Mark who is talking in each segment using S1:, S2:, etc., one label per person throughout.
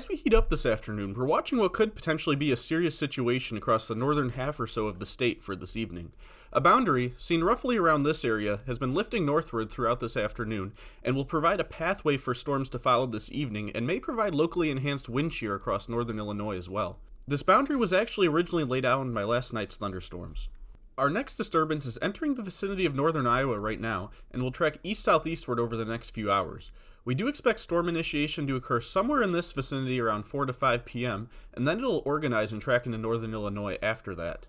S1: As we heat up this afternoon, we're watching what could potentially be a serious situation across the northern half or so of the state for this evening. A boundary, seen roughly around this area, has been lifting northward throughout this afternoon and will provide a pathway for storms to follow this evening and may provide locally enhanced wind shear across northern Illinois as well. This boundary was actually originally laid out by last night's thunderstorms. Our next disturbance is entering the vicinity of northern Iowa right now and will trek east-southeastward over the next few hours. We do expect storm initiation to occur somewhere in this vicinity around 4 to 5 p.m., and then it'll organize and track into northern Illinois after that.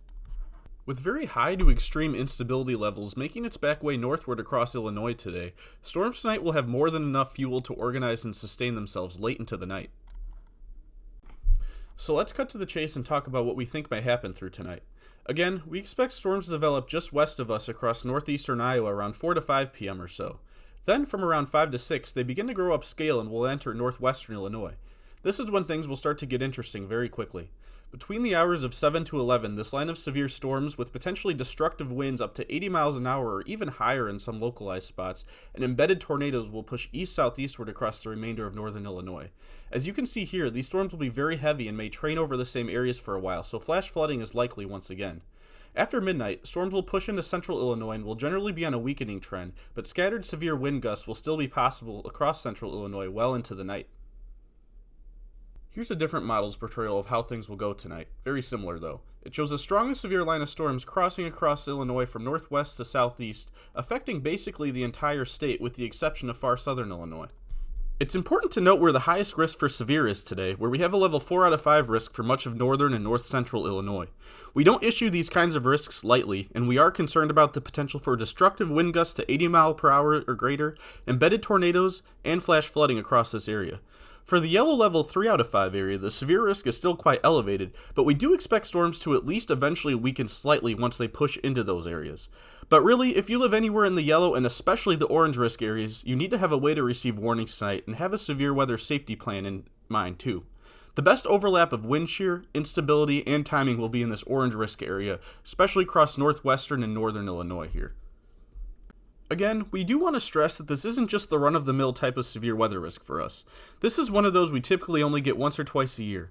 S1: With very high to extreme instability levels making its back way northward across Illinois today, storms tonight will have more than enough fuel to organize and sustain themselves late into the night. So let's cut to the chase and talk about what we think may happen through tonight. Again, we expect storms to develop just west of us across northeastern Iowa around 4 to 5 p.m. or so. Then, from around 5 to 6, they begin to grow upscale and will enter northwestern Illinois. This is when things will start to get interesting very quickly. Between the hours of 7 to 11, this line of severe storms with potentially destructive winds up to 80 miles an hour or even higher in some localized spots, and embedded tornadoes will push east-southeastward across the remainder of northern Illinois. As you can see here, these storms will be very heavy and may train over the same areas for a while, so flash flooding is likely once again. After midnight, storms will push into central Illinois and will generally be on a weakening trend, but scattered severe wind gusts will still be possible across central Illinois well into the night. Here's a different model's portrayal of how things will go tonight. Very similar though. It shows a strong and severe line of storms crossing across Illinois from northwest to southeast, affecting basically the entire state with the exception of far southern Illinois. It's important to note where the highest risk for severe is today, where we have a level 4 out of 5 risk for much of northern and north central Illinois. We don't issue these kinds of risks lightly, and we are concerned about the potential for destructive wind gusts to 80 miles per hour or greater, embedded tornadoes, and flash flooding across this area. For the yellow level 3 out of 5 area, the severe risk is still quite elevated, but we do expect storms to at least eventually weaken slightly once they push into those areas. But really, if you live anywhere in the yellow and especially the orange risk areas, you need to have a way to receive warnings tonight and have a severe weather safety plan in mind too. The best overlap of wind shear, instability, and timing will be in this orange risk area, especially across northwestern and northern Illinois here. Again, we do want to stress that this isn't just the run-of-the-mill type of severe weather risk for us. This is one of those we typically only get once or twice a year.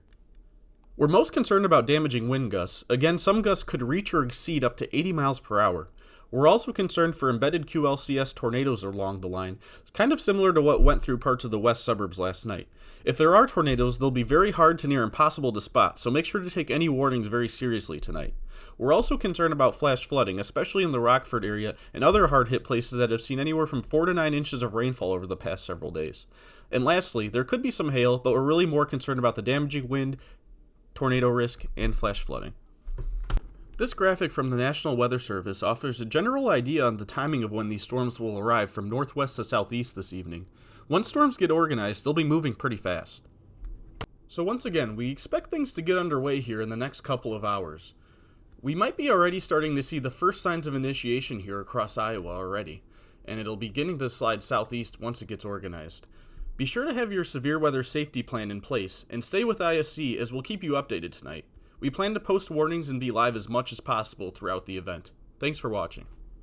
S1: We're most concerned about damaging wind gusts. Again, some gusts could reach or exceed up to 80 miles per hour. We're also concerned for embedded QLCS tornadoes along the line, kind of similar to what went through parts of the west suburbs last night. If there are tornadoes, they'll be very hard to near impossible to spot, so make sure to take any warnings very seriously tonight. We're also concerned about flash flooding, especially in the Rockford area and other hard-hit places that have seen anywhere from 4 to 9 inches of rainfall over the past several days. And lastly, there could be some hail, but we're really more concerned about the damaging wind, tornado risk, and flash flooding. This graphic from the National Weather Service offers a general idea on the timing of when these storms will arrive from northwest to southeast this evening. Once storms get organized, they'll be moving pretty fast. So once again, we expect things to get underway here in the next couple of hours. We might be already starting to see the first signs of initiation here across Iowa already, and it'll be beginning to slide southeast once it gets organized. Be sure to have your severe weather safety plan in place, and stay with ISC as we'll keep you updated tonight. We plan to post warnings and be live as much as possible throughout the event. Thanks for watching.